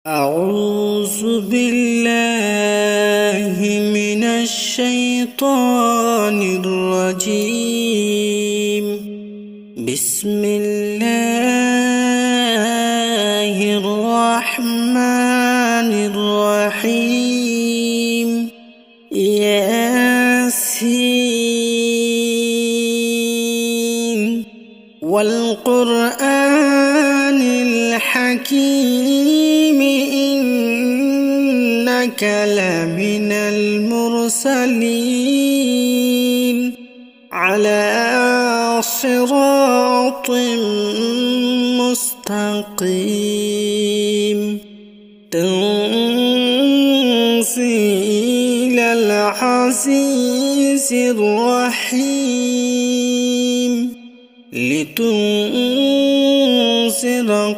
أعوذ بالله من الشيطان الرجيم. بسم الله الرحمن الرحيم. ياسين والقرآن الحكيم إنك لمن المرسلين على صراط مستقيم تنزيل العزيز الرحيم لتنذر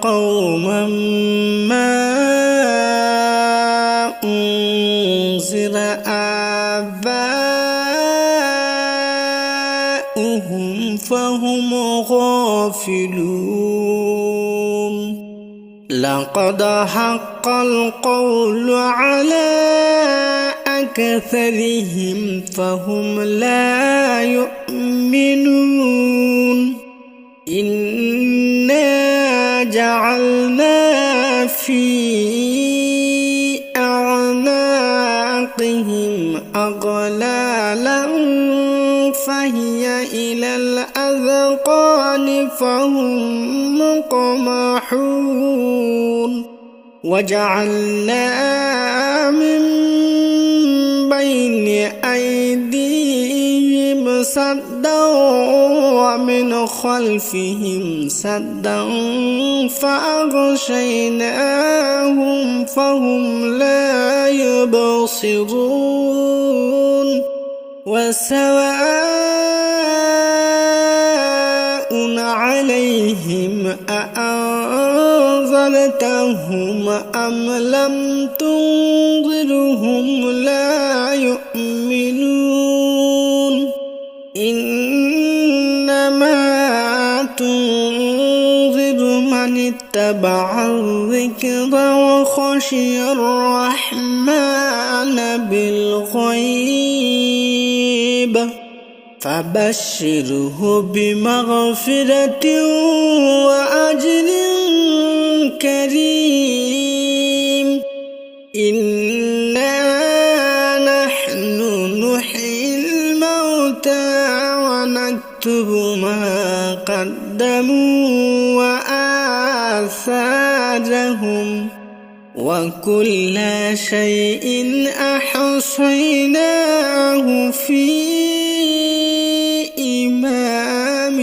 قوما ما أنذر آباؤهم فهم غافلون. لقد حق القول على أكثرهم فهم لا يؤمنون. إنا جعلنا في أعناقهم أغلالا فهي إلى الأذقان فهم مقمحون. وجعلنا من بين أيديهم سدا ومن خلفهم سدا فأغشيناهم فهم لا يبصرون. وسواء عليهم أأنذرتهم أم لم تنذرهم لا يؤمنون. إنما تنذر من اتبع الذكر وخشي الرحمن بالغيب فبشره بمغفرة وأجر كريم. إنا نحن نحيي الموتى ونكتب ما قدموا وآثارهم وكل شيء أحصيناه في إمام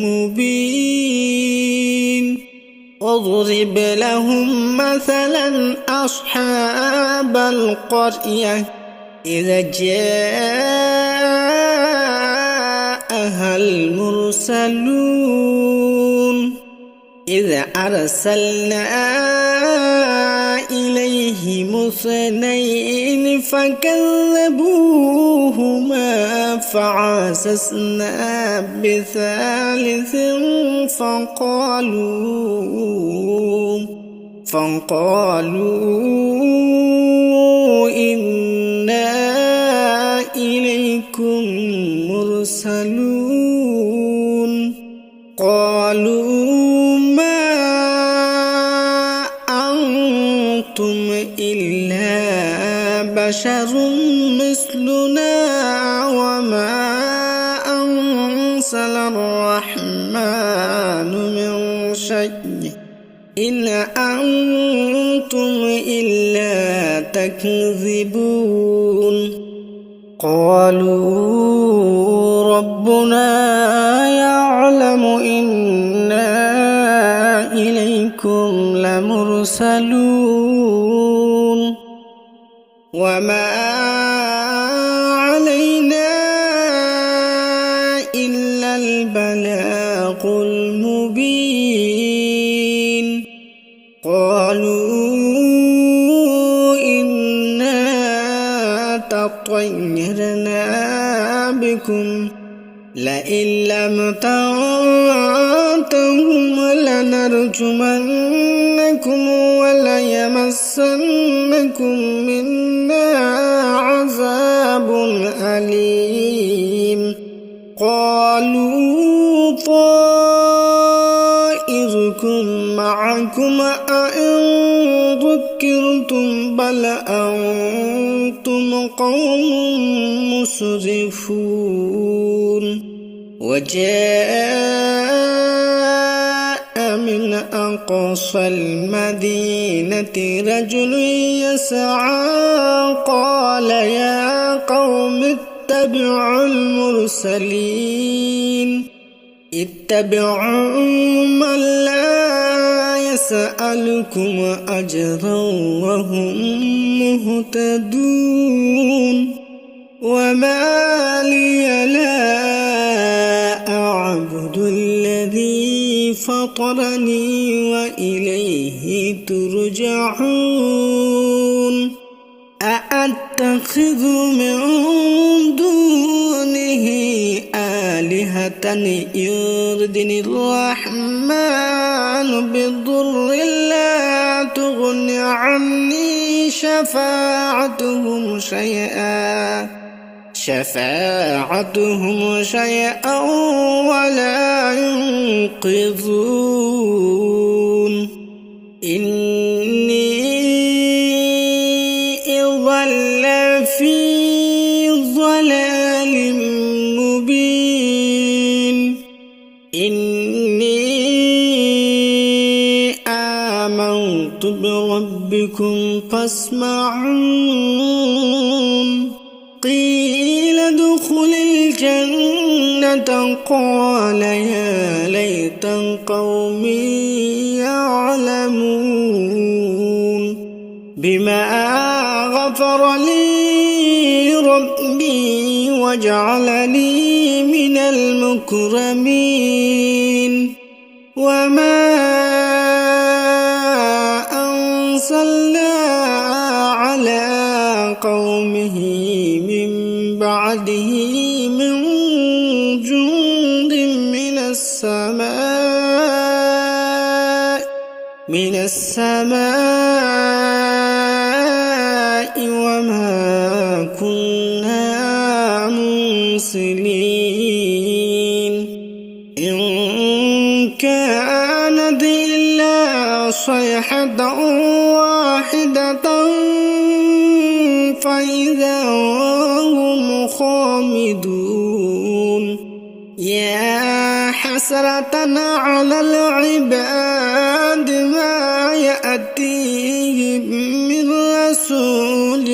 مبين. واضرب لهم مثلا أصحاب القرية إذا جاءها المرسلون إذا أرسلنا إليهم اثنين فكذبوهما فعززنا بثالث فقالوا إنا إليكم مرسلون. قالوا ما أنتم إلا بشر مثلنا وما أنزل الرحمن من شيء إن أنتم إلا تكذبون. قالوا ربنا يعلم إنا إليكم لمرسلون وما علينا إلا البلاغ المبين. قالوا إنا تطيرنا بكم لئن لم تنتهوا لنرجمنكم ليمسنكم منا عذاب أليم قالوا طائركم معكم أئن ذكرتم بل أنتم قوم مسرفون وجاء من أقصى المدينة رجل يسعى قال يا قوم اتبعوا المرسلين اتبعوا من لا يسألكم أجرا وهم مهتدون وما لي لا أعبد الذي فطرني وإليه ترجعون أأتخذ من دونه آلهة يردني الرحمن بضر لا تغن عني شفاعتهم شيئا ولا ينقذون إني إذا لفي ضلال مبين إني آمنت بربكم فاسمعون قيل ادخل الجنة قال يا ليت قومي يعلمون بما غفر لي ربي وجعلني من المكرمين وما أرسلنا على قومه من بعده من جند من السماء وما كنا مرسلين إن كانت إلا صيحة واحدة فإذا هم خامدون يا حسرة على العباد ما يأتيهم من رسول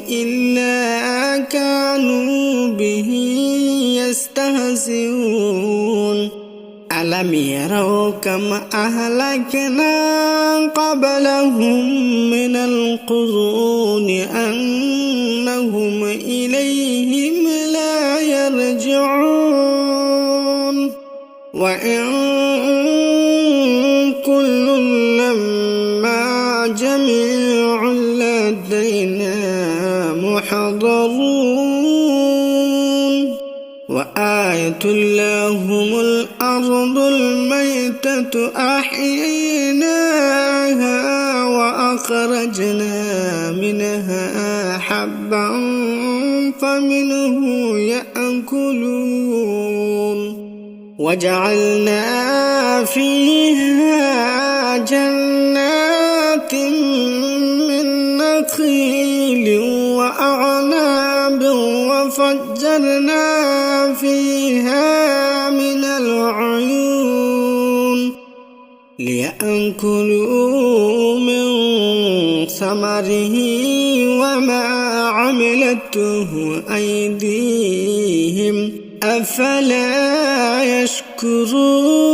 إلا كانوا به يستهزئون ألم يروا كم أهلكنا قبلهم من القرون أنهم إليهم لا يرجعون وإن كل لما جميع لدينا محضرون وآية لهم الأرض الميتة أحييناها وأخرجنا منها حبا فمنه يأكلون وجعلنا فيها جنات من نخيل وأعناب وفجرنا فيها من العيون ليأكلوا من ثمره وما عملته أيديهم أفلا يشكرون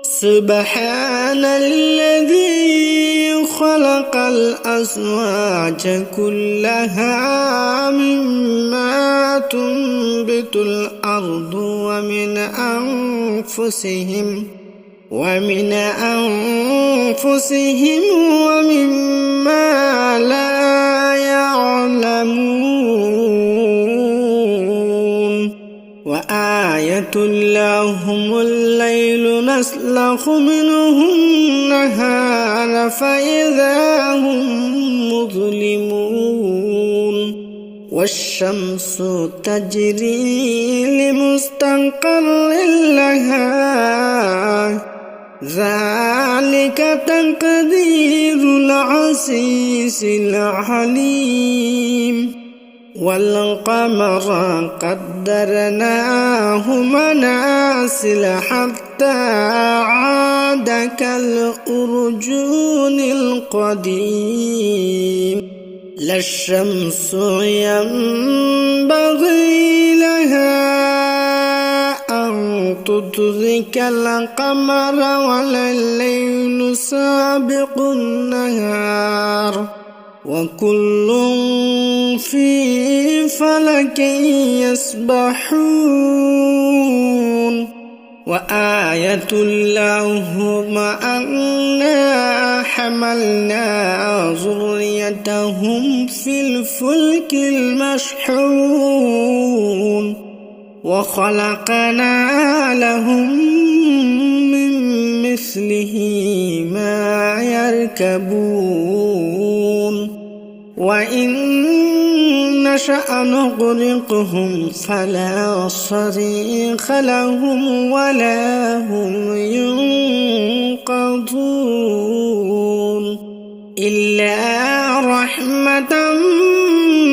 سبحان الذي خلق الأزواج كلها مما تنبت الأرض ومن أنفسهم ومما لا يعلمون وآية وآية لهم الليل نسلخ منه النهار فإذا هم مظلمون والشمس تجري لمستقر لها ذلك تقدير العزيز العليم والقمر قدرناه منازل حتى عاد كالأرجون القديم لا الشمس ينبغي لها أن تدرك القمر ولا الليل سابق النهار وكل في فلك يسبحون وآية لهم أنا حملنا ذريتهم في الفلك المشحون وخلقنا لهم من مثله ما يركبون وإن نشأ نغرقهم فلا صريخ لهم ولا هم ينقذون إلا رحمة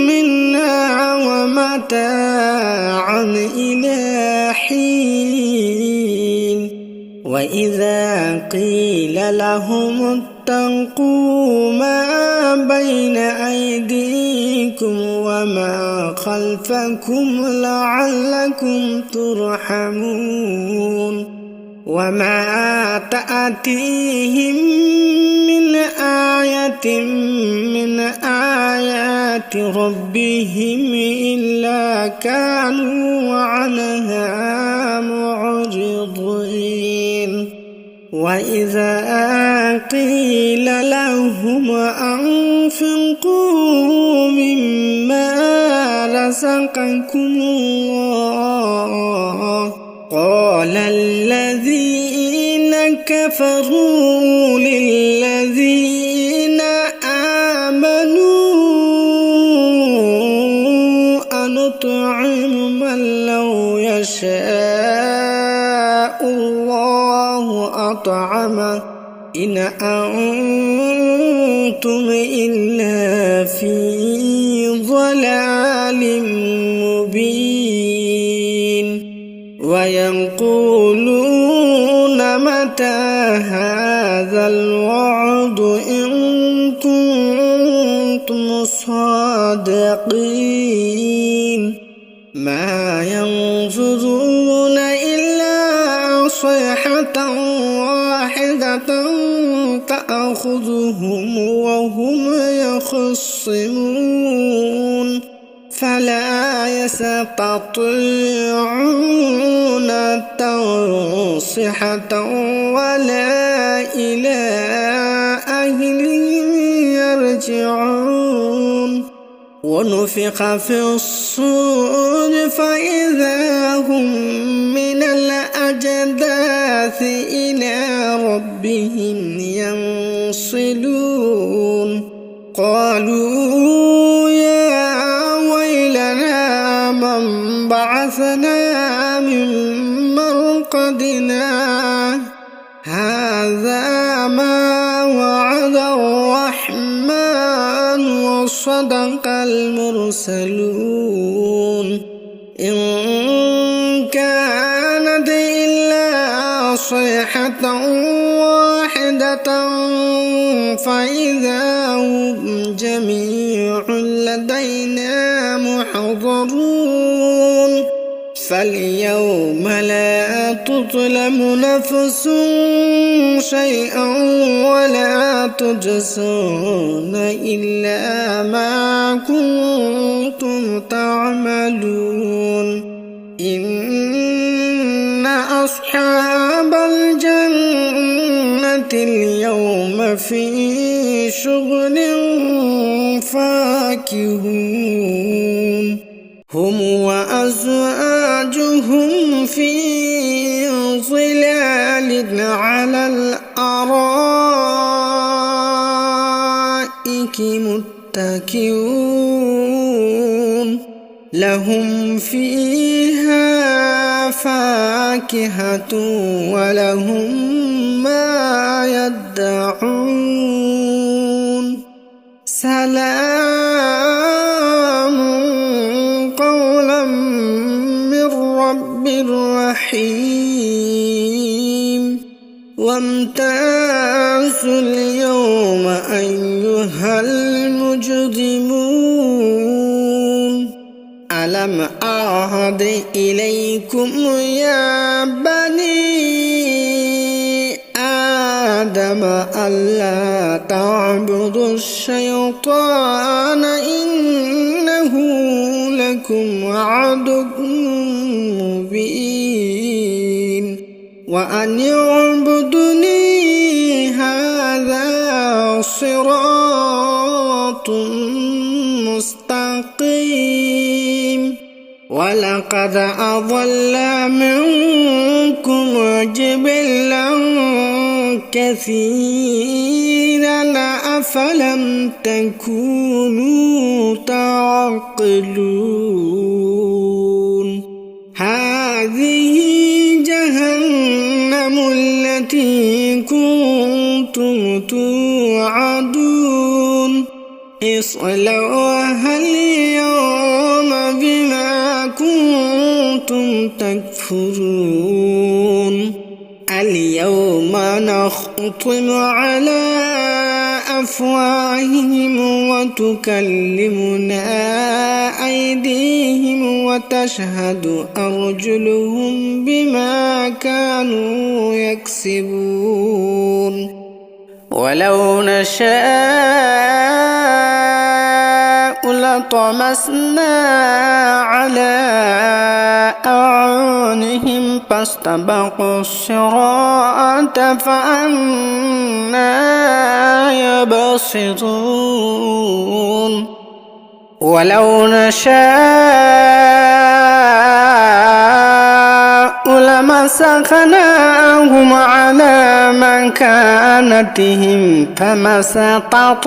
منا ومتاعا إلى حين وإذا قيل لهم اتقوا ما بين أيديكم وما خلفكم لعلكم ترحمون وما تأتيهم من آية من آيات ربهم إلا كانوا عنها معرضين وإذا قيل لهم أنفقوا مما رزقكم الله قال الذين كفروا للذين آمنوا أنطعم من لو يشاء الله أطعمه إن أنتم إلا في ضلال مبين ويقولون متى هذا الوعد إن كنتم صادقين ما ينظرون إلا صيحة واحدة تأخذهم وهم يخصمون فلا يستطيعون توصيحة ولا إلى أهلهم يرجعون ونفخ في الصور فإذا هم من الأجداث إلى ربهم ينصلون قالوا يا ويلنا من بعثنا من مرقدنا هذا ما وعد الرحمن وصدق المرسلون إن كانت إلا صيحة واحدة فإذا هم جميع لدينا محضرون فاليوم لا تظلم نفس شيئا ولا تجزون إلا ما كنتم تعملون إن أصحاب الجنة اليوم في شغل فاكهون هم وأزواجهم في على الأرائك متكئون لهم فيها فاكهة ولهم ما يدعون سلام قولا من رب رحيم وامتازوا اليوم أيها المجرمون ألم أعهد إليكم يا بني آدم ألا تعبدوا الشيطان إنه لكم عدو مبين وأن اعبدوني هذا صراط مستقيم ولقد أضل منكم جبلا كثيرا أفلم تكونوا تعقلون هذه جهنم التي كنتم توعدون اصلوها اليوم بما كنتم تكفرون اليوم نختم على أفواههم وتكلمنا أيديهم وتشهد أرجلهم بما كانوا يكسبون ولو نشاء لطمسنا على أعينهم فاستبقوا الصراط فأنى يبصرون ولو نشاء لمسخناهم على مكانتهم فما استطاعوا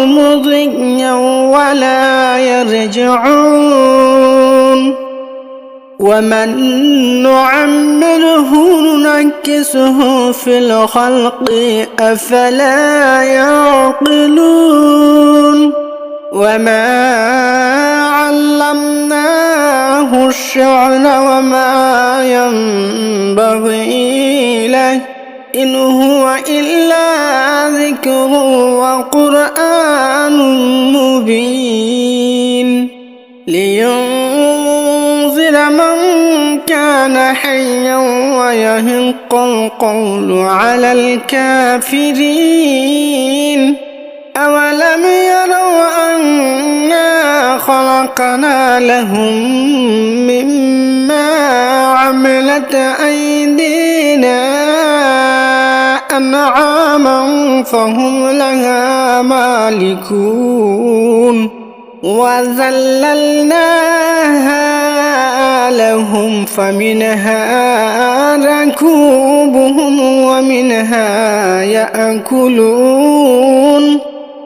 مضيا ولا يرجعون ومن نعمره ننكسه في الخلق أفلا يعقلون وما علمناه الشعر وما ينبغي له إن هو إلا ذكر وقرآن مبين لينذر من كان حيا ويحق القول على الكافرين أولم يروا أنا خلقنا لهم مما عملت أيدينا أنعاما فهم لها مالكون وذللناها لهم فمنها ركوبهم ومنها يأكلون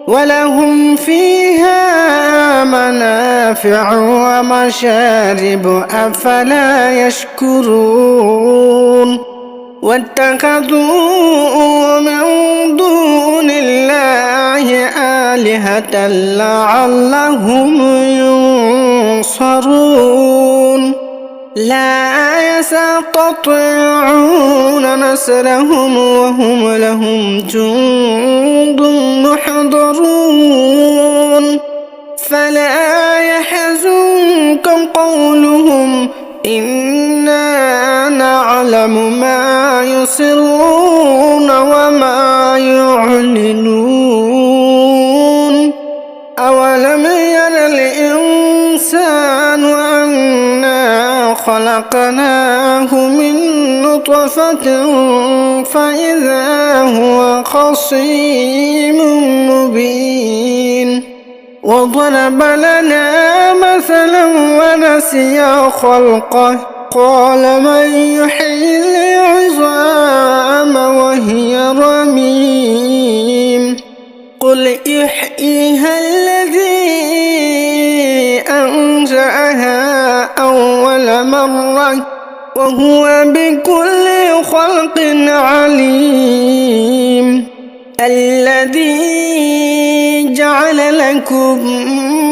ولهم فيها منافع ومشارب أفلا يشكرون واتخذوا من دون الله آلهة لعلهم ينصرون لا يستطيعون نصرهم وهم لهم جند محضرون فلا يحزنك قولهم إنا نعلم ما يسرون وما يعلنون أولم ير الإنسان أنا خلقناه من نطفة فإذا هو خصيم مبين وضرب لنا مثلا ونسي خلقه قال من يحيي العظام وهي رميم قل يحييها الذي أنشأها أول مرة وهو بكل خلق عليم الذي جعل لكم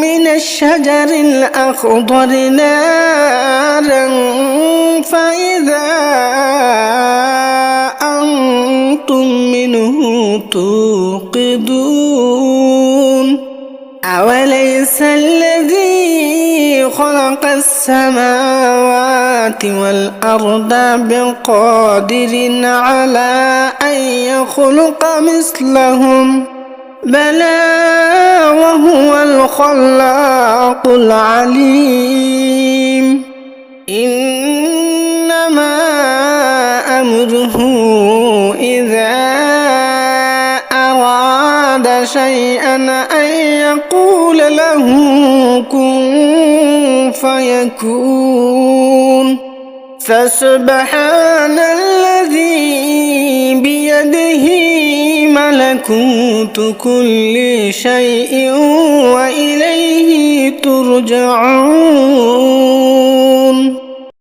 من الشجر الأخضر نارا فإذا أنتم منه توقدون أوليس الذي خلق السماوات والأرض بقادر على أن يخلق مثلهم بلى وهو الخلاق العليم إنما أمره إذا أراد شيئا أن يقول له كن فيكون فسبحان الذي بيده ملكوت كل شيء وإليه ترجعون.